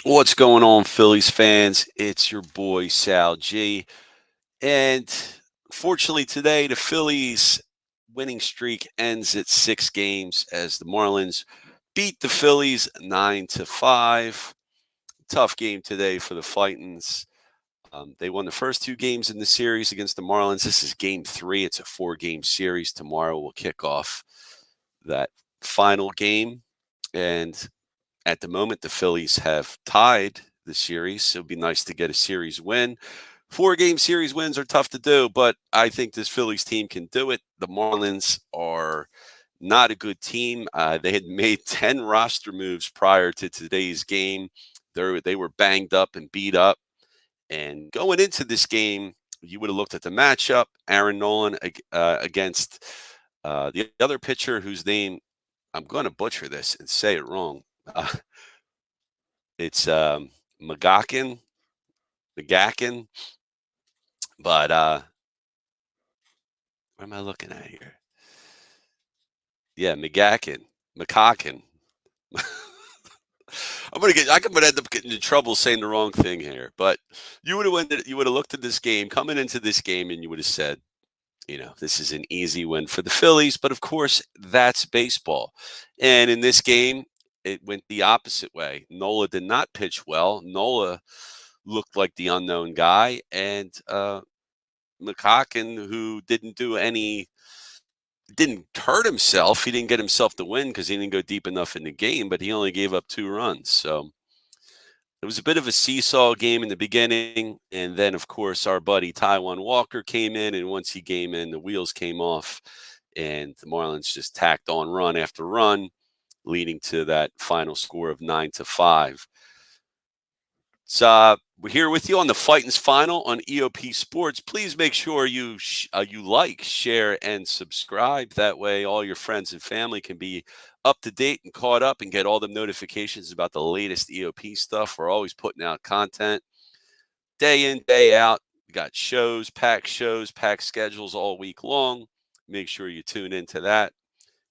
What's going on, Phillies fans? It's your boy SalG. And fortunately, today, the Phillies winning streak ends at 6 games as the Marlins beat the Phillies 9-5. Tough game today for the Phightins. They won the first 2 games in the series against the Marlins. This is game 3. It's a 4-game series. Tomorrow we'll kick off that final game. And at the moment, the Phillies have tied the series. So it'd be nice to get a series win. 4-game series wins are tough to do, but I think this Phillies team can do it. The Marlins are not a good team. They had made 10 roster moves prior to today's game. They were banged up and beat up. And going into this game, you would have looked at the matchup, Aaron Nolan against the other pitcher whose name I'm going to butcher this and say it wrong. Uh, it's McGacken, McGacken, but what am I looking at here? Yeah, McCacken. I'm gonna end up getting in trouble saying the wrong thing here. But you would have looked at this game coming into this game, and you would have said, this is an easy win for the Phillies. But of course, that's baseball. And in this game, it went the opposite way. Nola did not pitch well. Nola looked like the unknown guy, and McCacken, who didn't hurt himself. He didn't get himself the win because he didn't go deep enough in the game, but he only gave up 2 runs. So it was a bit of a seesaw game in the beginning. And then, of course, our buddy Taijuan Walker came in. And once he came in, the wheels came off. And the Marlins just tacked on run after run, leading to that final score of 9-5. So we're here with you on the Phightins Final on EOP Sports. Please make sure you like, share, and subscribe. That way, all your friends and family can be up to date and caught up and get all the notifications about the latest EOP stuff. We're always putting out content day in, day out. We got packed schedules all week long. Make sure you tune into that.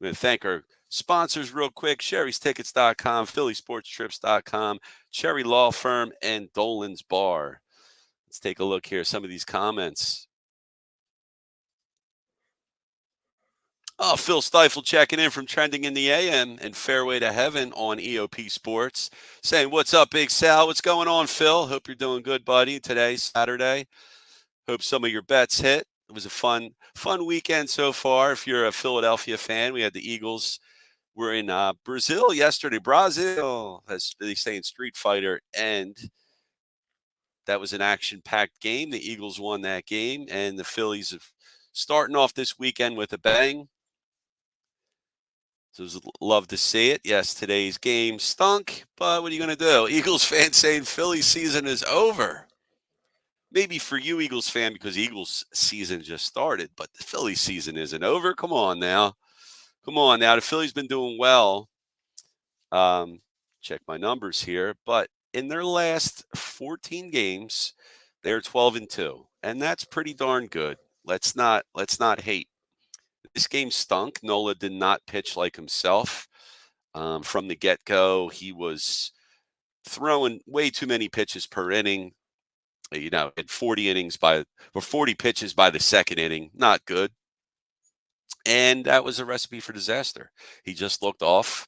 I'm going to thank our sponsors real quick: Sherry'sTickets.com, PhillySportsTrips.com, Cherry Law Firm, and Dolan's Bar. Let's take a look here. Some of these comments. Oh, Phil Stifle checking in from Trending in the AM and Fairway to Heaven on EOP Sports, saying, "What's up, Big Sal? What's going on, Phil? Hope you're doing good, buddy. Today's Saturday. Hope some of your bets hit. It was a fun weekend so far. If you're a Philadelphia fan, we had the Eagles. We're in Brazil yesterday. Brazil, as they say in Street Fighter, and that was an action-packed game. The Eagles won that game, and the Phillies are starting off this weekend with a bang. So it was love to see it. Yes, today's game stunk, but what are you going to do? Eagles fans saying Phillies season is over. Maybe for you, Eagles fan, because Eagles season just started, but the Phillies season isn't over. Come on now. The Phillies been doing well. Check my numbers here, but in their last 14 games, they're 12-2, and that's pretty darn good. Let's not hate. This game stunk. Nola did not pitch like himself from the get-go. He was throwing way too many pitches per inning. At 40 pitches by the second inning, not good. And that was a recipe for disaster. He just looked off.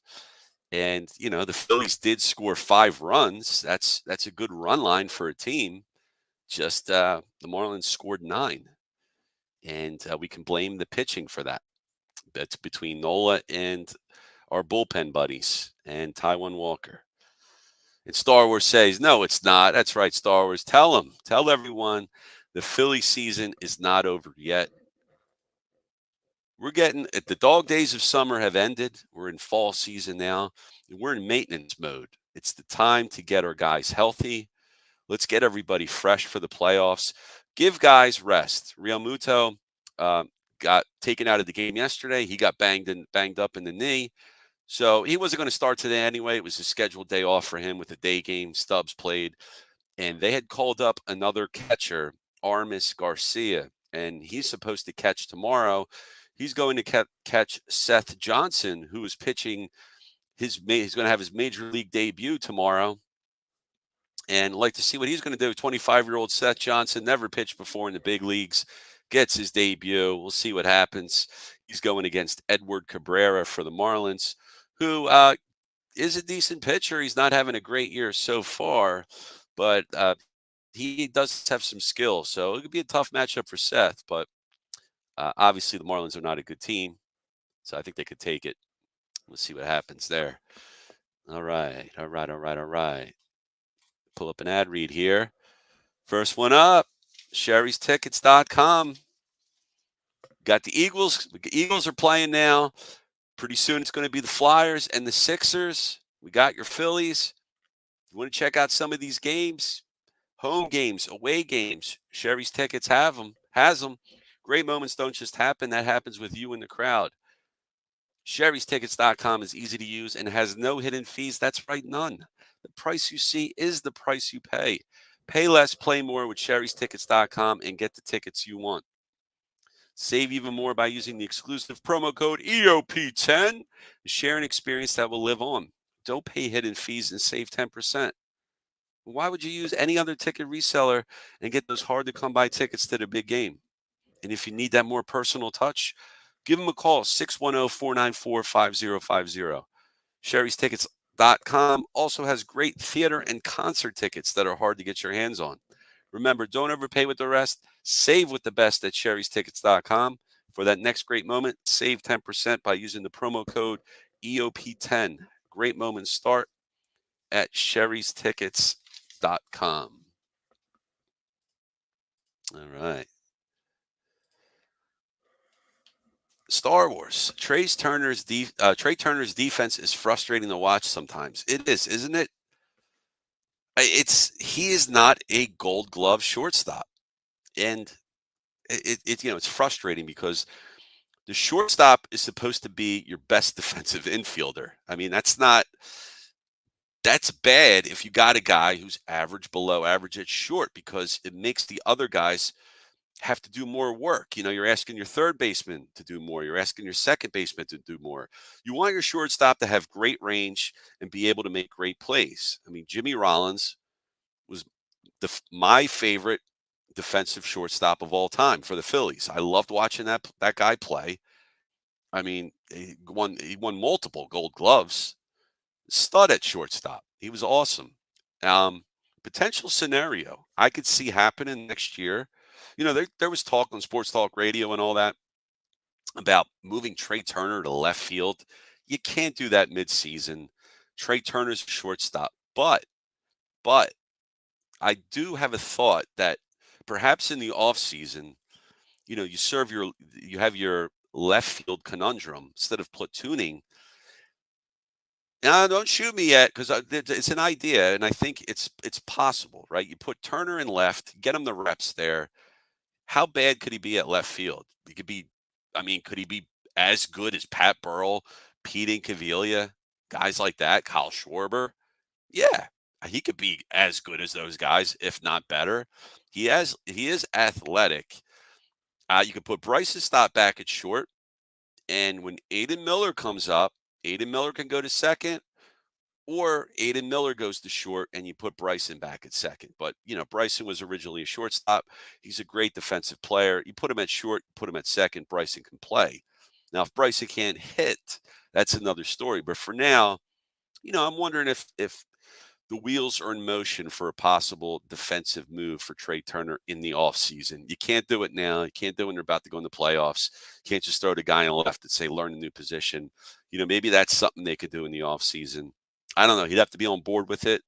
And, the Phillies did score 5 runs. That's a good run line for a team. Just the Marlins scored 9. And we can blame the pitching for that. That's between Nola and our bullpen buddies and Taijuan Walker. And Star Wars says, no, it's not. That's right, Star Wars. Tell everyone the Philly season is not over yet. The dog days of summer have ended. We're in fall season now. And we're in maintenance mode. It's the time to get our guys healthy. Let's get everybody fresh for the playoffs. Give guys rest. Real Muto got taken out of the game yesterday. He got banged up in the knee. So he wasn't going to start today anyway. It was a scheduled day off for him with a day game. Stubbs played. And they had called up another catcher, Armis Garcia, and he's supposed to catch tomorrow. He's going to catch Seth Johnson, who is pitching. He's going to have his major league debut tomorrow And like to see what he's going to do. 25-year-old Seth Johnson never pitched before in the big leagues, gets his debut. We'll see what happens. He's going against Edward Cabrera for the Marlins, who is a decent pitcher. He's not having a great year so far, but he does have some skill. So it could be a tough matchup for Seth. But obviously, the Marlins are not a good team. So I think they could take it. Let's see what happens there. All right. All right. All right. All right. Pull up an ad read here. First one up, Sherry'sTickets.com. Got the Eagles. The Eagles are playing now. Pretty soon it's going to be the Flyers and the Sixers. We got your Phillies. You want to check out some of these games? Home games, away games. Sherry's Tickets has them. Great moments don't just happen. That happens with you in the crowd. Sherry'sTickets.com is easy to use and has no hidden fees. That's right, none. The price you see is the price you pay. Pay less, play more with Sherry'sTickets.com and get the tickets you want. Save even more by using the exclusive promo code EOP10. Share an experience that will live on. Don't pay hidden fees and save 10%. Why would you use any other ticket reseller and get those hard to come by tickets to the big game? And if you need that more personal touch, give them a call, 610-494-5050. Sherry'sTickets.com also has great theater and concert tickets that are hard to get your hands on. Remember, don't overpay with the rest. Save with the best at Sherry'sTickets.com. For that next great moment, save 10% by using the promo code EOP10. Great moments start at Sherry'sTickets.com. All right. Star Wars. Trey Turner's defense is frustrating to watch sometimes. It is, isn't it? He is not a Gold Glove shortstop, and it's frustrating because the shortstop is supposed to be your best defensive infielder. I mean, that's bad if you got a guy who's average, below average at short, because it makes the other guys have to do more work. You're asking your third baseman to do more. You're asking your second baseman to do more. You want your shortstop to have great range and be able to make great plays. I mean, Jimmy Rollins was my favorite defensive shortstop of all time for the Phillies. I loved watching that guy play. I mean, he won multiple Gold Gloves. Stud at shortstop. He was awesome. Um, Potential scenario I could see happening next year. There was talk on sports talk radio and all that about moving Trey Turner to left field. You can't do that midseason. Trey Turner's a shortstop, but I do have a thought that perhaps in the offseason, you have your left field conundrum instead of platooning. No, don't shoot me yet, because it's an idea, and I think it's possible, right? You put Turner in left, get him the reps there. How bad could he be at left field? He could be, I mean, could he be as good as Pat Burrell, Pete Incaviglia, guys like that, Kyle Schwarber? Yeah, he could be as good as those guys, if not better. He is athletic. You could put Bryson Stott back at short, and when Aiden Miller comes up, Aiden Miller can go to second. Or Aiden Miller goes to short and you put Bryson back at second. But, Bryson was originally a shortstop. He's a great defensive player. You put him at short, put him at second, Bryson can play. Now, if Bryson can't hit, that's another story. But for now, I'm wondering if the wheels are in motion for a possible defensive move for Trey Turner in the offseason. You can't do it now. You can't do it when you're about to go in the playoffs. You can't just throw the guy on the left and say, learn a new position. Maybe that's something they could do in the offseason. I don't know. He'd have to be on board with it.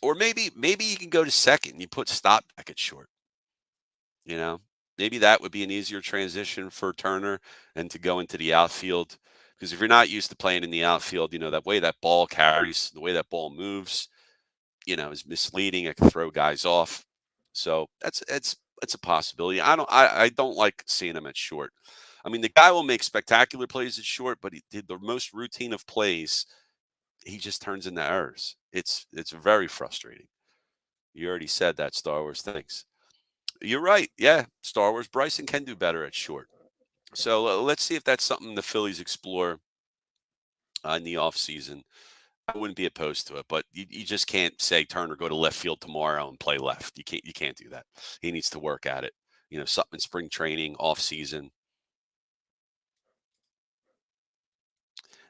Or maybe you can go to second and you put Stott back at short. Maybe that would be an easier transition for Turner and to go into the outfield. Because if you're not used to playing in the outfield, that way that ball carries, the way that ball moves, is misleading. It can throw guys off. So that's a possibility. I don't like seeing him at short. I mean, the guy will make spectacular plays at short, but he did the most routine of plays. He just turns into errors. It's very frustrating. You already said that, Star Wars. Thanks. You're right. Yeah, Star Wars. Bryson can do better at short. So let's see if that's something the Phillies explore in the offseason. I wouldn't be opposed to it, but you just can't say Turner go to left field tomorrow and play left. You can't do that. He needs to work at it. Something in spring training, off season.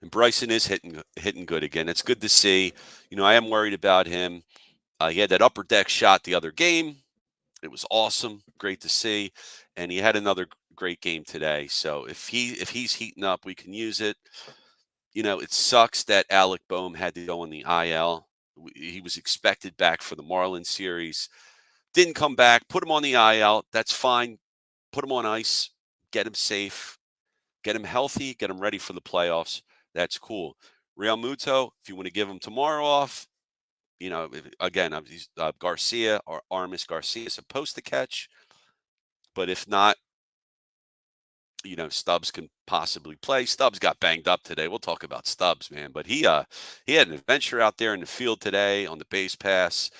And Bryson is hitting good again. It's good to see. I am worried about him. He had that upper deck shot the other game. It was awesome, great to see, and he had another great game today. So if he's heating up, we can use it. It sucks that Alec Boehm had to go on the IL. He was expected back for the Marlins series, didn't come back. Put him on the IL. That's fine. Put him on ice. Get him safe. Get him healthy. Get him ready for the playoffs. That's cool. Real Muto, if you want to give him tomorrow off, again, Garcia or Armis Garcia is supposed to catch, but if not, Stubbs can possibly play. Stubbs got banged up today. We'll talk about Stubbs, man, but he had an adventure out there in the field today on the base pass.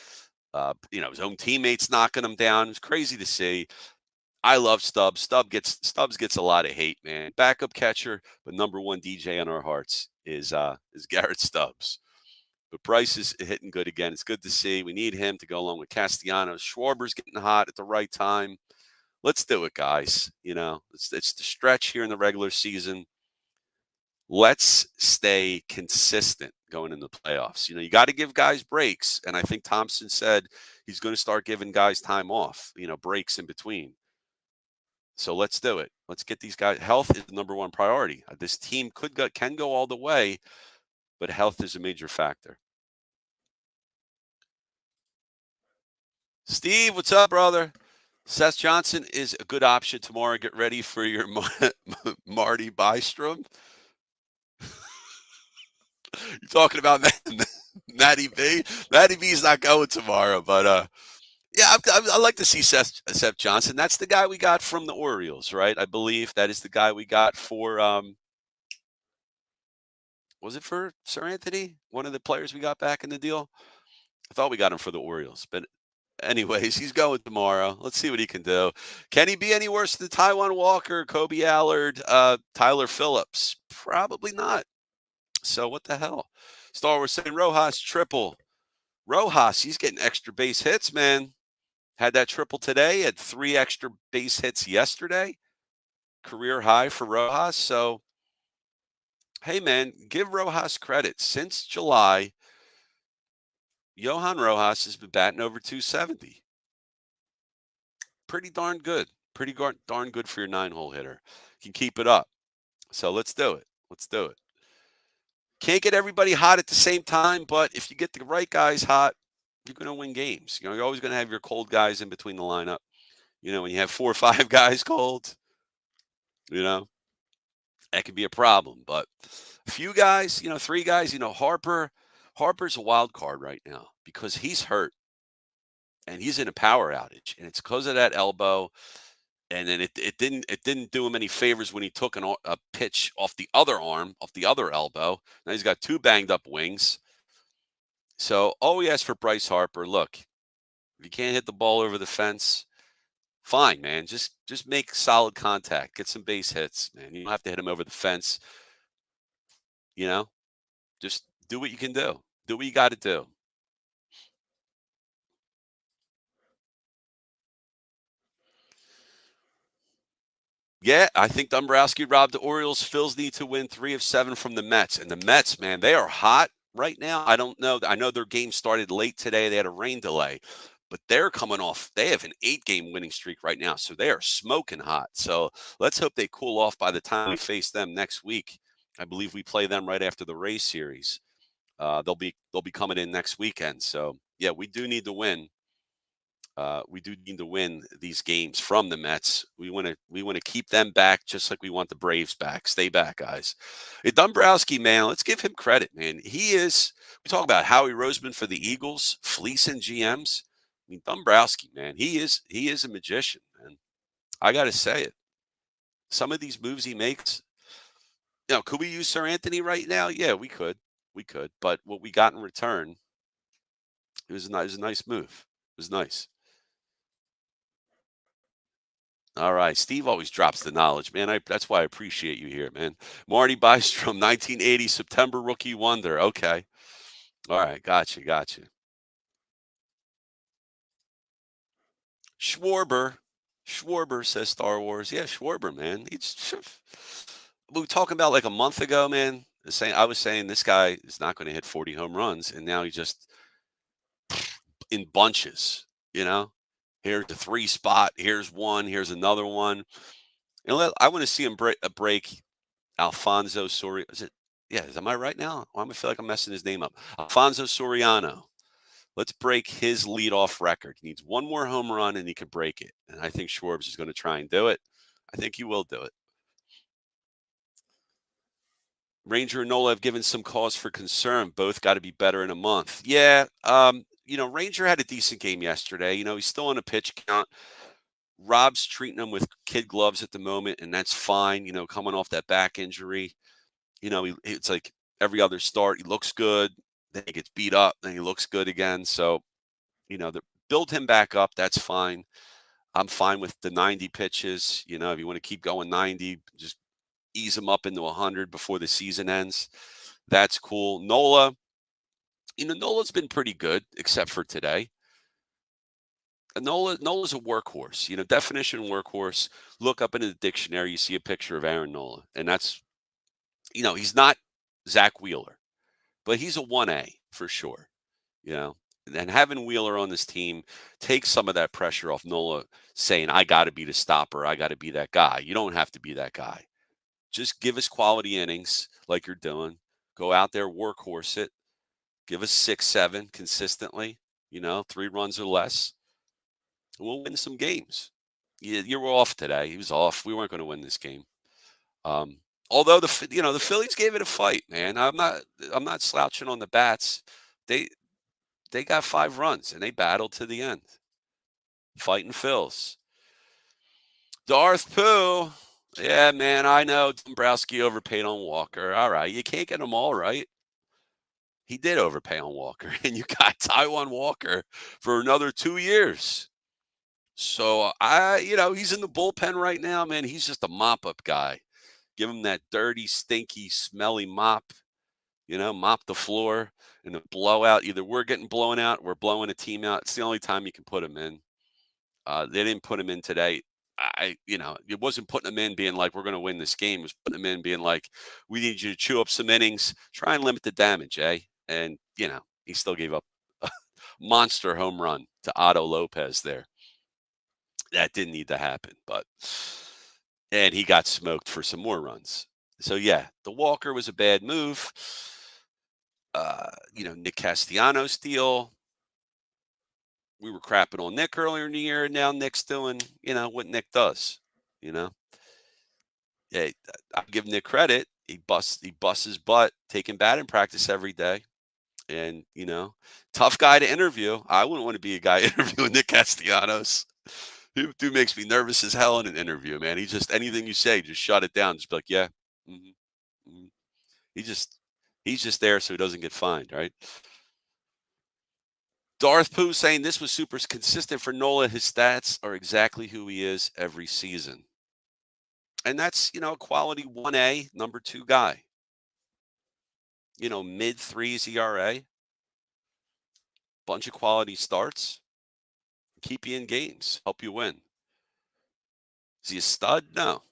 His own teammates knocking him down. It was crazy to see. I love Stubbs. Stubbs gets a lot of hate, man. Backup catcher, but number one DJ on our hearts is Garrett Stubbs. But Bryce is hitting good again. It's good to see. We need him to go along with Castellanos. Schwarber's getting hot at the right time. Let's do it, guys. It's the stretch here in the regular season. Let's stay consistent going in the playoffs. You got to give guys breaks. And I think Thompson said he's going to start giving guys time off, breaks in between. So let's do it. Let's get these guys. Health is the number one priority. This team can go all the way, but health is a major factor. Steve, what's up, brother? Seth Johnson is a good option tomorrow. Get ready for your Marty Bystrom. You're talking about MattyB? MattyB's not going tomorrow, but yeah, I like to see Seth Johnson. That's the guy we got from the Orioles, right? I believe that is the guy we got for was it for Sir Anthony? One of the players we got back in the deal? I thought we got him for the Orioles, but anyways, he's going tomorrow. Let's see what he can do. Can he be any worse than Taijuan Walker, Kobe Allard, Tyler Phillips? Probably not. So what the hell? Star Wars saying Rojas triple. Rojas, he's getting extra base hits, man. Had that triple today, had 3 extra base hits yesterday. Career high for Rojas. So, hey, man, give Rojas credit. Since July, Johan Rojas has been batting over 270. Pretty darn good. Pretty darn good for your 9-hole hitter. You can keep it up. So let's do it. Let's do it. Can't get everybody hot at the same time, but if you get the right guys hot, you're going to win games. You're always going to have your cold guys in between the lineup. When you have 4 or 5 guys cold, that could be a problem. But a few guys, 3 guys, Harper's a wild card right now because he's hurt and he's in a power outage, and it's because of that elbow. And then it didn't do him any favors when he took a pitch off the other arm, off the other elbow. Now he's got 2 banged up wings. So all we ask for Bryce Harper, look, if you can't hit the ball over the fence, fine, man. Just make solid contact. Get some base hits, man. You don't have to hit him over the fence. Just do what you can do. Do what you got to do. Yeah, I think Dombrowski robbed the Orioles. Phils need to win 3 of 7 from the Mets. And the Mets, man, they are hot right now. I don't know. I know their game started late today. They had a rain delay. But they're coming off. They have an 8-game winning streak right now. So they are smoking hot. So let's hope they cool off by the time we face them next week. I believe we play them right after the Rays series. They'll be coming in next weekend. So, yeah, we do need to win. We do need to win these games from the Mets. We want to keep them back just like we want the Braves back. Stay back, guys. Hey, Dombrowski, man, let's give him credit, man. We talk about Howie Roseman for the Eagles, fleecing GMs. I mean, Dombrowski, man, he is a magician, man. I got to say it. Some of these moves he makes, could we use Sir Anthony right now? Yeah, we could. But what we got in return, it was a nice move. It was nice. All right. Steve always drops the knowledge, man. That's why I appreciate you here, man. Marty Bystrom, 1980 September rookie wonder. Okay. All right, got you. Schwarber, Schwarber says Star Wars. Yeah, Schwarber, man. He's we were talking about like a month ago, man. Saying I was saying this guy is not going to hit 40 home runs, and now he's just in bunches. You know, here's a three spot. Here's one. Here's another one. And I want to see him break Alfonso Sori. Is it? Yeah, am I right now? Well, I feel like I'm messing his name up. Alfonso Soriano. Let's break his leadoff record. He needs one more home run and he could break it. And I think Schwarbs is going to try and do it. I think he will do it. Ranger and Nola have given some cause for concern. Both got to be better in a month. Yeah. Ranger had a decent game yesterday. He's still on a pitch count. Rob's treating him with kid gloves at the moment, and that's fine. Coming off that back injury, it's like every other start, he looks good. Then he gets beat up, then he looks good again. So, build him back up. That's fine. I'm fine with the 90 pitches. If you want to keep going 90, just ease him up into 100 before the season ends. That's cool. Nola's been pretty good, except for today. Nola's a workhorse. Definition workhorse. Look up into the dictionary, you see a picture of Aaron Nola, and that's he's not Zach Wheeler, but he's a 1A for sure. You know, and having Wheeler on this team takes some of that pressure off Nola saying, I got to be the stopper. I got to be that guy. You don't have to be that guy. Just give us quality innings like you're doing. Go out there, workhorse it. Give us 6, 7 consistently, 3 runs or less. And we'll win some games. You were off today. He was off. We weren't going to win this game. Although the Phillies gave it a fight, man. I'm not slouching on the bats. They they got 5 runs and they battled to the end. Fighting Phils. Darth Pooh. Yeah, man, I know Dombrowski overpaid on Walker. All right, you can't get them all right. He did overpay on Walker, and you got Taiwan Walker for another 2 years. So he's in the bullpen right now, man. He's just a mop-up guy. Give him that dirty, stinky, smelly mop. Mop the floor in a blowout. Either we're getting blown out, or we're blowing a team out. It's the only time you can put him in. They didn't put him in today. It wasn't putting him in being like, we're going to win this game. It was putting him in being like, we need you to chew up some innings, try and limit the damage, eh? And, he still gave up a monster home run to Otto Lopez there. That didn't need to happen, and he got smoked for some more runs. So, yeah, the Walker was a bad move. Nick Castellanos deal. We were crapping on Nick earlier in the year, and now Nick's doing, what Nick does. You know, yeah, I give Nick credit. He busts his butt taking batting practice every day, and tough guy to interview. I wouldn't want to be a guy interviewing Nick Castellanos. Dude makes me nervous as hell in an interview, man. He just anything you say, just shut it down. Just be like, yeah, hmm hmm he just he's just there so he doesn't get fined, right? Darth Pooh saying this was super consistent for Nola. His stats are exactly who he is every season. And that's, a quality 1A, number 2 guy. Mid threes ERA, bunch of quality starts, keep you in games, help you win. Is he a stud? No.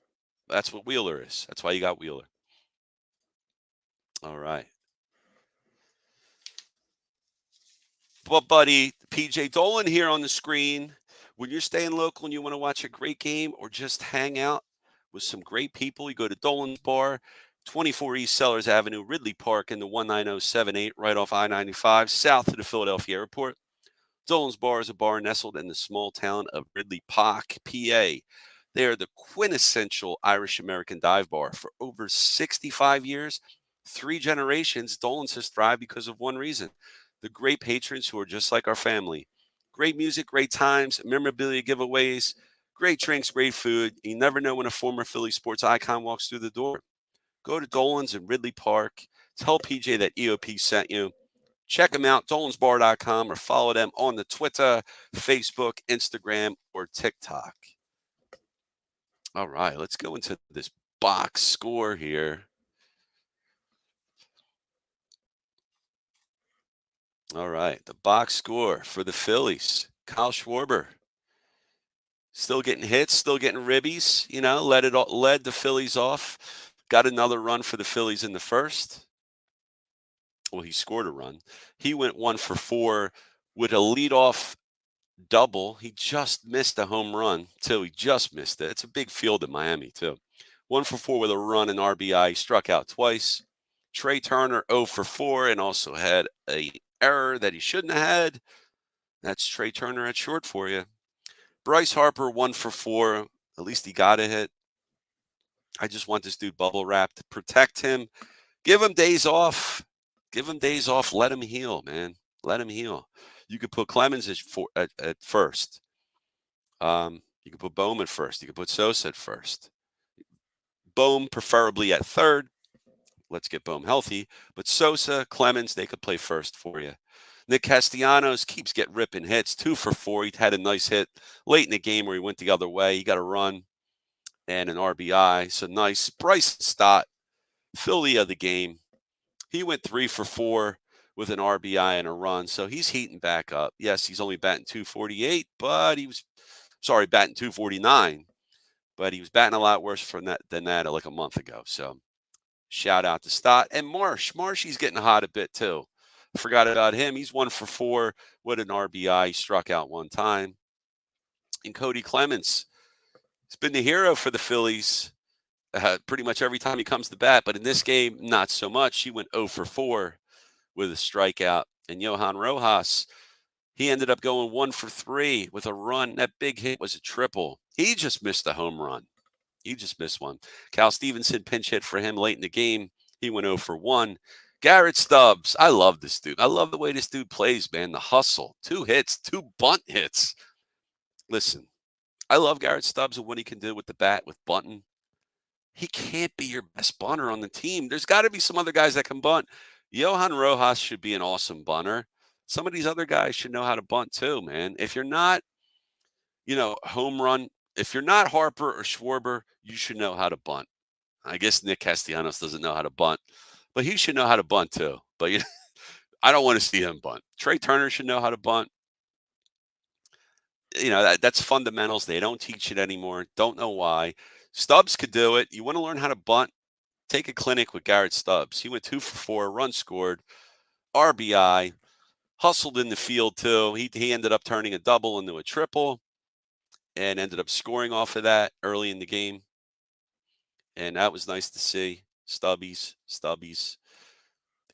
That's what Wheeler is. That's why you got Wheeler. All right. Well, buddy, PJ Dolan here on the screen. When you're staying local and you want to watch a great game or just hang out with some great people, you go to Dolan's Bar, 24 East Sellers Avenue, Ridley Park, in the 19078, right off I-95, south of the Philadelphia Airport. Dolan's Bar is a bar nestled in the small town of Ridley Park, PA. They are the quintessential Irish-American dive bar. For over 65 years, 3 generations, Dolan's has thrived because of one reason: the great patrons who are just like our family. Great music, great times, memorabilia giveaways, great drinks, great food. You never know when a former Philly sports icon walks through the door. Go to Dolan's in Ridley Park. Tell PJ that EOP sent you. Check them out, dolansbar.com, or follow them on the Twitter, Facebook, Instagram, or TikTok. All right, let's go into this box score here. All right. The box score for the Phillies. Kyle Schwarber still getting hits, still getting ribbies. Led the Phillies off. Got another run for the Phillies in the first. Well, he scored a run. He went 1 for 4 with a leadoff double. He just missed a home run, too. He just missed it. It's a big field in Miami, too. 1 for 4 with a run and RBI. He struck out twice. Trey Turner 0 for 4 and also had a error that he shouldn't have had. That's Trey Turner at short for you. Bryce Harper 1 for 4. At least he got a hit. I just want this dude bubble wrapped. Protect him. Give him days off. Give him days off. Let him heal, man. Let him heal. You could put Clemens at first. You could put Bohm at first. You could put Sosa at first. Bohm preferably at third. Let's get Bohm healthy. But Sosa, Clemens, they could play first for you. Nick Castellanos keeps getting ripping hits. 2 for 4. He had a nice hit late in the game where he went the other way. He got a run and an RBI. So nice. Bryce Stott, Philly of the game. He went 3 for 4 with an RBI and a run. So he's heating back up. Yes, he's only batting 248, but batting 249. But he was batting a lot worse than that like a month ago. So shout out to Stott. And Marshy's getting hot a bit too. Forgot about him. He's 1 for 4 with an RBI. He struck out one time. And Cody Clemens has been the hero for the Phillies pretty much every time he comes to bat. But in this game, not so much. He went 0 for 4 with a strikeout. And Johan Rojas, he ended up going 1 for 3 with a run. That big hit was a triple. He just missed a home run. He just missed one. Cal Stevenson pinch hit for him late in the game. He went 0 for 1. Garrett Stubbs, I love this dude. I love the way this dude plays, man. The hustle. 2 hits, 2 bunt hits. Listen, I love Garrett Stubbs and what he can do with the bat, with bunting. He can't be your best bunter on the team. There's got to be some other guys that can bunt. Johan Rojas should be an awesome bunter. Some of these other guys should know how to bunt too, man. If you're not, home run, if you're not Harper or Schwarber, you should know how to bunt. I guess Nick Castellanos doesn't know how to bunt, but he should know how to bunt too. But I don't want to see him bunt. Trey Turner should know how to bunt. That's fundamentals. They don't teach it anymore. Don't know why. Stubbs could do it. You want to learn how to bunt? Take a clinic with Garrett Stubbs. He went 2 for 4, run scored, RBI, hustled in the field too. He ended up turning a double into a triple and ended up scoring off of that early in the game. And that was nice to see. Stubbies.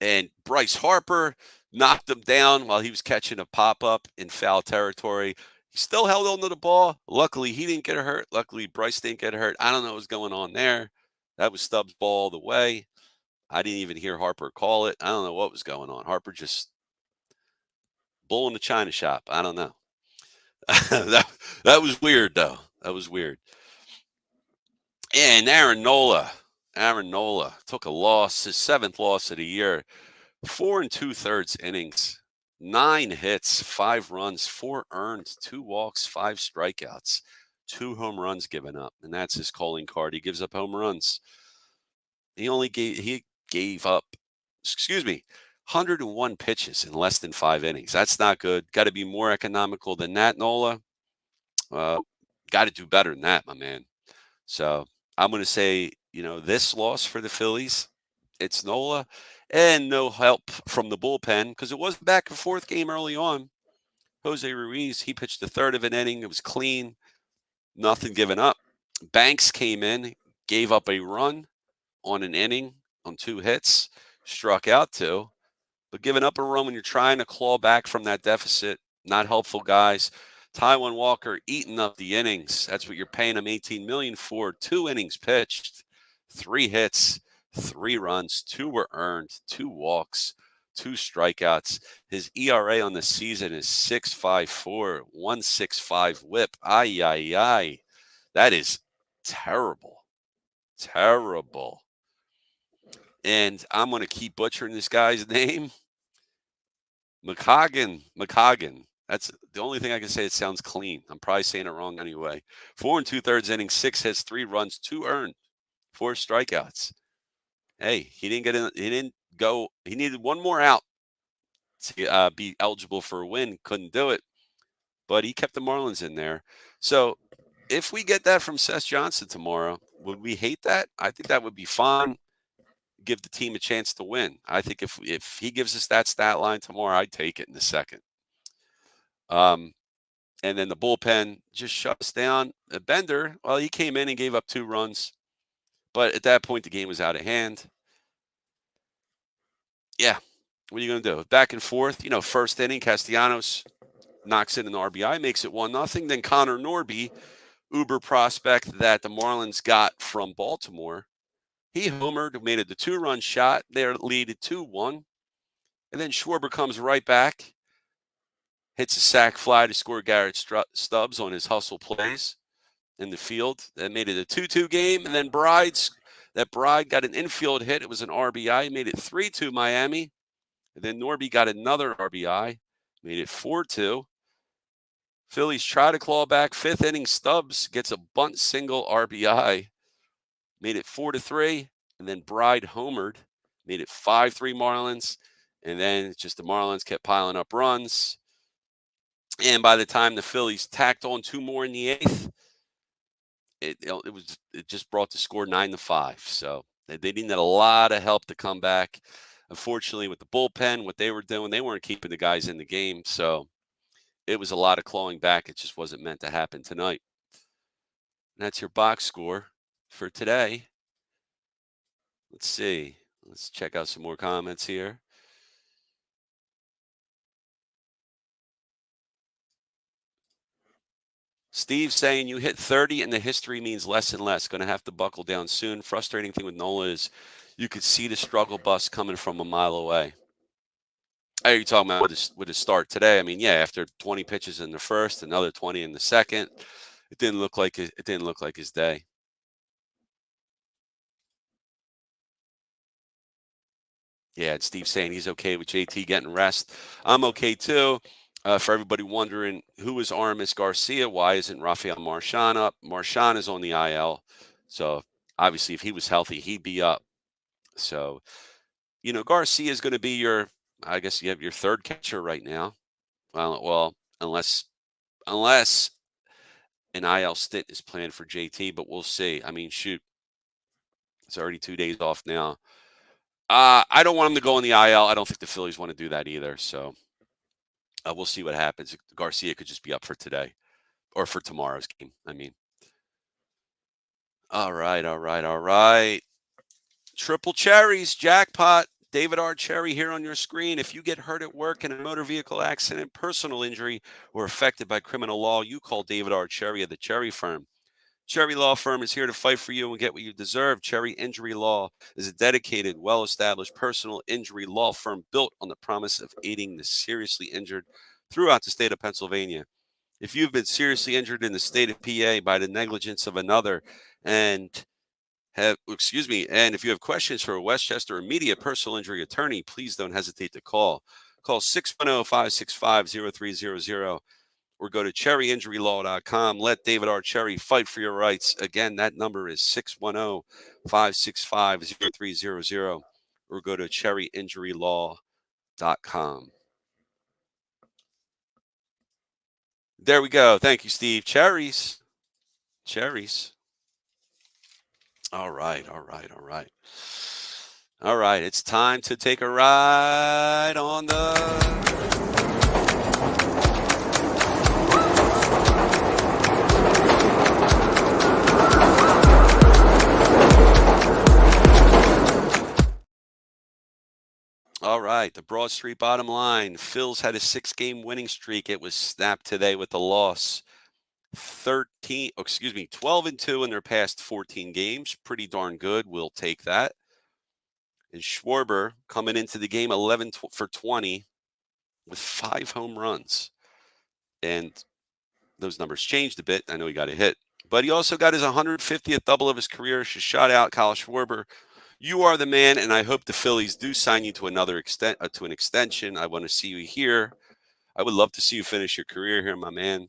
And Bryce Harper knocked him down while he was catching a pop-up in foul territory. He still held on to the ball. Luckily, he didn't get hurt. Luckily, Bryce didn't get hurt. I don't know what was going on there. That was Stubbs' ball all the way. I didn't even hear Harper call it. I don't know what was going on. Harper just bull in the china shop. I don't know. that was weird, though. That was weird. And Aaron Nola took a loss, his 7th loss of the year. 4 2/3 innings, 9 hits, 5 runs, 4 earned, 2 walks, 5 strikeouts, 2 home runs given up. And that's his calling card. He gives up home runs. He gave up 101 pitches in less than 5 innings. That's not good. Got to be more economical than that, Nola. Got to do better than that, my man. So I'm going to say, this loss for the Phillies, it's Nola, and no help from the bullpen because it was a back and forth game early on. Jose Ruiz, he pitched the third of an inning. It was clean, nothing given up. Banks came in, gave up a run on an inning on 2 hits, struck out 2. But giving up a run when you're trying to claw back from that deficit, not helpful, guys. Taijuan Walker eating up the innings. That's what you're paying him $18 million for. 2 innings pitched, 3 hits, 3 runs, 2 were earned, 2 walks, 2 strikeouts. His ERA on the season is 6.54, 1.65 whip. Ay. That is terrible. Terrible. And I'm going to keep butchering this guy's name. McCagan. That's the only thing I can say. It sounds clean. I'm probably saying it wrong anyway. 4 2/3 innings, 6 hits, 3 runs, 2 earned, 4 strikeouts. Hey, he didn't get in. He didn't go. He needed one more out. to be eligible for a win. Couldn't do it, but he kept the Marlins in there. So if we get that from Seth Johnson tomorrow, would we hate that? I think that would be fine. Give the team a chance to win. I think if he gives us that stat line tomorrow, I'd take it in a second. And then the bullpen just shuts down. Bender, well, he came in and gave up 2 runs, but at that point the game was out of hand. Yeah, what are you going to do? Back and forth. First inning, Castellanos knocks in an RBI, makes it 1-0. Then Connor Norby, uber prospect that the Marlins got from Baltimore, he homered, made it the 2-run shot. Their lead at 2-1. And then Schwarber comes right back, hits a sac fly to score Garrett Stubbs on his hustle plays in the field. That made it a 2-2 game. And then Bride got an infield hit. It was an RBI. He made it 3-2 Miami. And then Norby got another RBI, made it 4-2. Phillies try to claw back. 5th inning, Stubbs gets a bunt single RBI, made it 4-3. And then Bride homered, made it 5-3 Marlins. And then just the Marlins kept piling up runs. And by the time the Phillies tacked on 2 more in the 8th, it just brought the score 9-5. So they needed a lot of help to come back. Unfortunately, with the bullpen, what they were doing, they weren't keeping the guys in the game. So it was a lot of clawing back. It just wasn't meant to happen tonight. And that's your box score for today. Let's see. Let's check out some more comments here. Steve saying you hit 30 and the history means less and less. Going to have to buckle down soon. Frustrating thing with Nola is you could see the struggle bus coming from a mile away. Are you talking about with his start today? I mean, yeah, after 20 pitches in the first, another 20 in the second, it didn't look like his day. Yeah, and Steve's saying he's okay with JT getting rest. I'm okay too. For everybody wondering who is Aramis Garcia, why isn't Rafael Marchand up? Marchand is on the IL, so obviously if he was healthy, he'd be up. So, Garcia is going to be I guess you have your 3rd catcher right now. Well, unless an IL stint is planned for JT, but we'll see. I mean, shoot, it's already 2 days off now. I don't want him to go on the IL. I don't think the Phillies want to do that either. So we'll see what happens. Garcia could just be up for today or for tomorrow's game. I mean, all right. Triple cherries, jackpot. David R. Cherry here on your screen. If you get hurt at work in a motor vehicle accident, personal injury, or affected by criminal law, you call David R. Cherry of the Cherry Firm. Cherry Law Firm is here to fight for you and get what you deserve. Cherry Injury Law is a dedicated, well-established personal injury law firm built on the promise of aiding the seriously injured throughout the state of Pennsylvania. If you've been seriously injured in the state of PA by the negligence of another and if you have questions for a Westchester immediate personal injury attorney, please don't hesitate to call. Call 610-565-0300 or go to cherryinjurylaw.com. Let David R. Cherry fight for your rights. Again, that number is 610-565-0300 or go to cherryinjurylaw.com. There we go. Thank you, Steve. Cherries. All right. It's time to take a ride on the... All right, the Broad Street bottom line. Phil's had a 6-game winning streak. It was snapped today with a loss. 12-2 in their past 14 games. Pretty darn good. We'll take that. And Schwarber coming into the game 11 for 20 with 5 home runs. And those numbers changed a bit. I know he got a hit. But he also got his 150th double of his career. Shout out Kyle Schwarber. You are the man, and I hope the Phillies do sign you to an extension. I want to see you here. I would love to see you finish your career here, my man.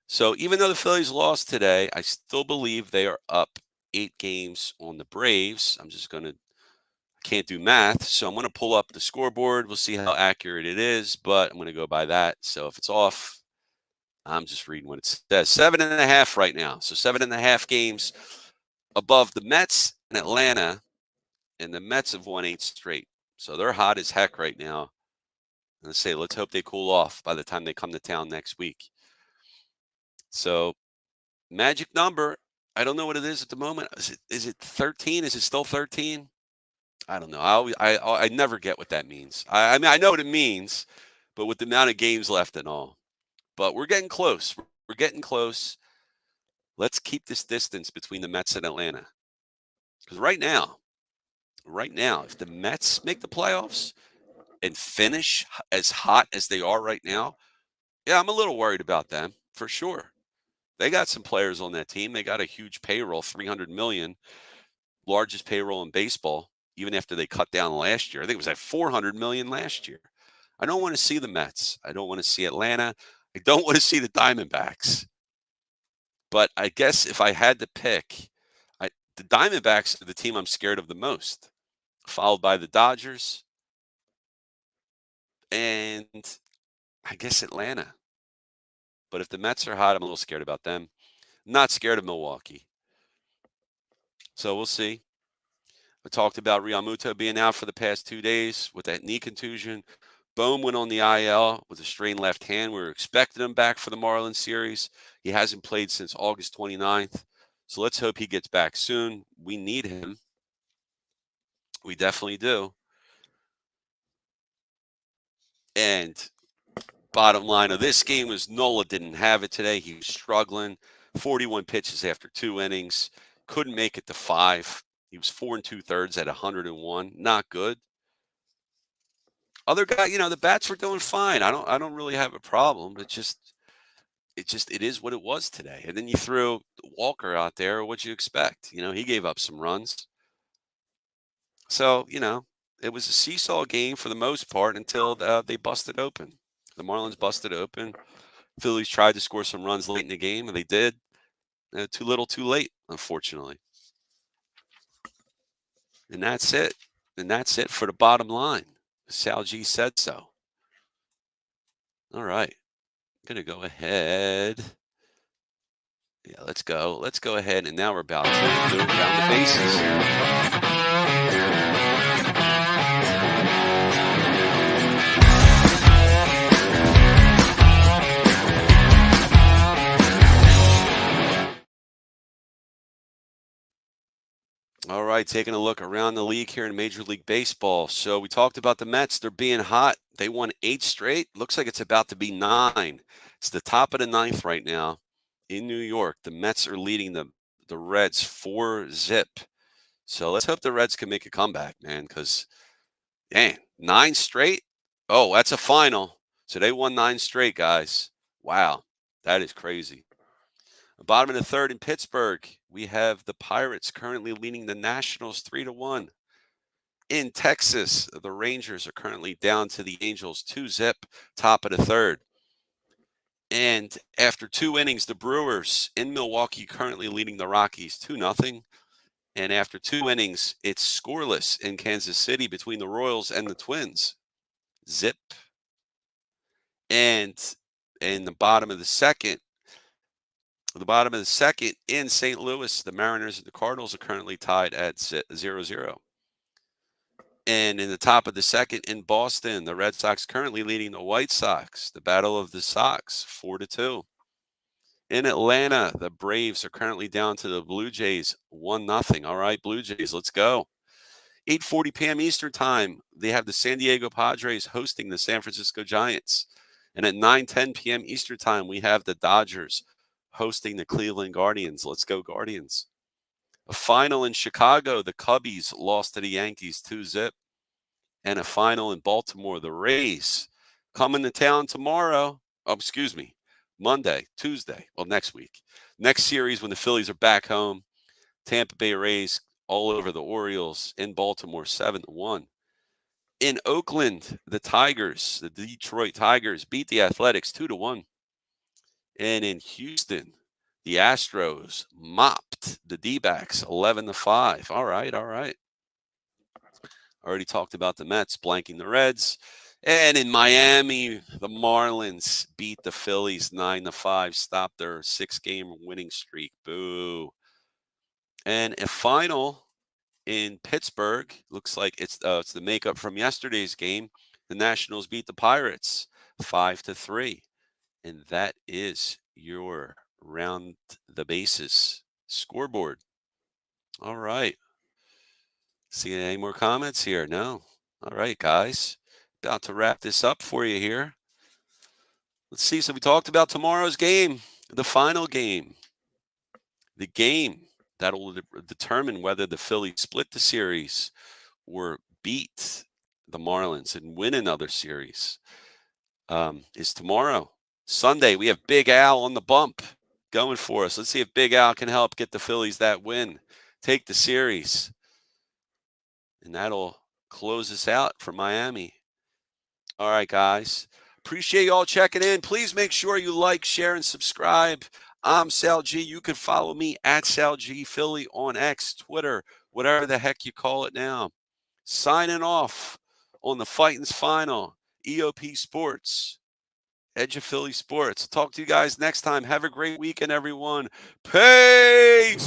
So even though the Phillies lost today, I still believe they are up 8 games on the Braves. I can't do math, so I'm going to pull up the scoreboard. We'll see how accurate it is, but I'm going to go by that. So if it's off, I'm just reading what it says. 7.5 right now. So 7.5 games above the Mets and Atlanta, and the Mets have won 8 straight. So they're hot as heck right now. And let's say, let's hope they cool off by the time they come to town next week. So magic number, I don't know what it is at the moment. Is it 13? Is it still 13? I don't know. I never get what that means. I mean, I know what it means, but with the amount of games left and all. But we're getting close. We're getting close. Let's keep this distance between the Mets and Atlanta. Because right now, if the Mets make the playoffs and finish as hot as they are right now, yeah, I'm a little worried about them for sure. They got some players on that team. They got a huge payroll, $300 million, largest payroll in baseball, even after they cut down last year. I think it was like $400 million last year. I don't want to see the Mets. I don't want to see Atlanta. I don't want to see the Diamondbacks. But I guess if I had to pick, the Diamondbacks are the team I'm scared of the most, followed by the Dodgers and I guess Atlanta. But if the Mets are hot, I'm a little scared about them. Not scared of Milwaukee. So we'll see. I talked about Realmuto being out for the past 2 days with that knee contusion. Bohm went on the IL with a strained left hand. We were expecting him back for the Marlins series. He hasn't played since August 29th. So let's hope he gets back soon. We need him. We definitely do. And bottom line of this game was Nola didn't have it today. He was struggling. 41 pitches after 2 innings. Couldn't make it to 5. He was 4 2/3 at 101. Not good. Other guy, the bats were doing fine. I don't really have a problem. It is what it was today. And then you threw Walker out there. What'd you expect? He gave up some runs. So, it was a seesaw game for the most part until they busted open. The Marlins busted open. Phillies tried to score some runs late in the game, and they did. Too little, too late, unfortunately. And that's it. And that's it for the bottom line. SalG said so. All right. I'm going to go ahead. Yeah, let's go. Let's go ahead. And now we're about to go around the bases. All right, taking a look around the league here in Major League Baseball. So we talked about the Mets. They're being hot. They won 8 straight. Looks like it's about to be 9. It's the top of the 9th right now in New York. The Mets are leading the Reds 4-zip. So let's hope the Reds can make a comeback, man, because, dang, 9 straight? Oh, that's a final. So they won 9 straight, guys. Wow, that is crazy. Bottom of the 3rd in Pittsburgh, we have the Pirates currently leading the Nationals 3-1. In Texas, the Rangers are currently down to the Angels 2-zip, top of the 3rd. And after 2 innings, the Brewers in Milwaukee currently leading the Rockies 2-0. And after 2 innings, it's scoreless in Kansas City between the Royals and the Twins. Zip. And in the bottom of the second, in St. Louis, the Mariners and the Cardinals are currently tied at 0-0. And in the top of the second in Boston, the Red Sox currently leading the White Sox. The Battle of the Sox, 4-2. In Atlanta, the Braves are currently down to the Blue Jays, 1-0. All right, Blue Jays, let's go. 8:40 p.m. Eastern Time, they have the San Diego Padres hosting the San Francisco Giants. And at 9:10 p.m. Eastern Time, we have the Dodgers hosting the Cleveland Guardians. Let's go, Guardians. A final in Chicago, the Cubbies lost to the Yankees 2-zip. And a final in Baltimore, the Rays coming to town tomorrow. Oh, excuse me, Monday, Tuesday. Well, next week. Next series when the Phillies are back home. Tampa Bay Rays all over the Orioles in Baltimore, 7-1. In Oakland, the Detroit Tigers beat the Athletics 2-1. And in Houston, the Astros mopped the D-backs 11-5. All right. Already talked about the Mets blanking the Reds. And in Miami, the Marlins beat the Phillies 9-5, stopped their 6-game winning streak. Boo. And a final in Pittsburgh. Looks like it's the makeup from yesterday's game. The Nationals beat the Pirates 5-3. And that is your round the bases scoreboard. All right. See any more comments here? No. All right, guys. About to wrap this up for you here. Let's see. So we talked about tomorrow's game, the final game. The game that will determine whether the Phillies split the series or beat the Marlins and win another series is tomorrow. Sunday, we have Big Al on the bump going for us. Let's see if Big Al can help get the Phillies that win, take the series. And that'll close us out for Miami. All right, guys. Appreciate you all checking in. Please make sure you like, share, and subscribe. I'm SalG. You can follow me at SalG Philly on X, Twitter, whatever the heck you call it now. Signing off on the Phightins Final, EOP Sports, Edge of Philly Sports. Talk to you guys next time. Have a great weekend, everyone. Peace!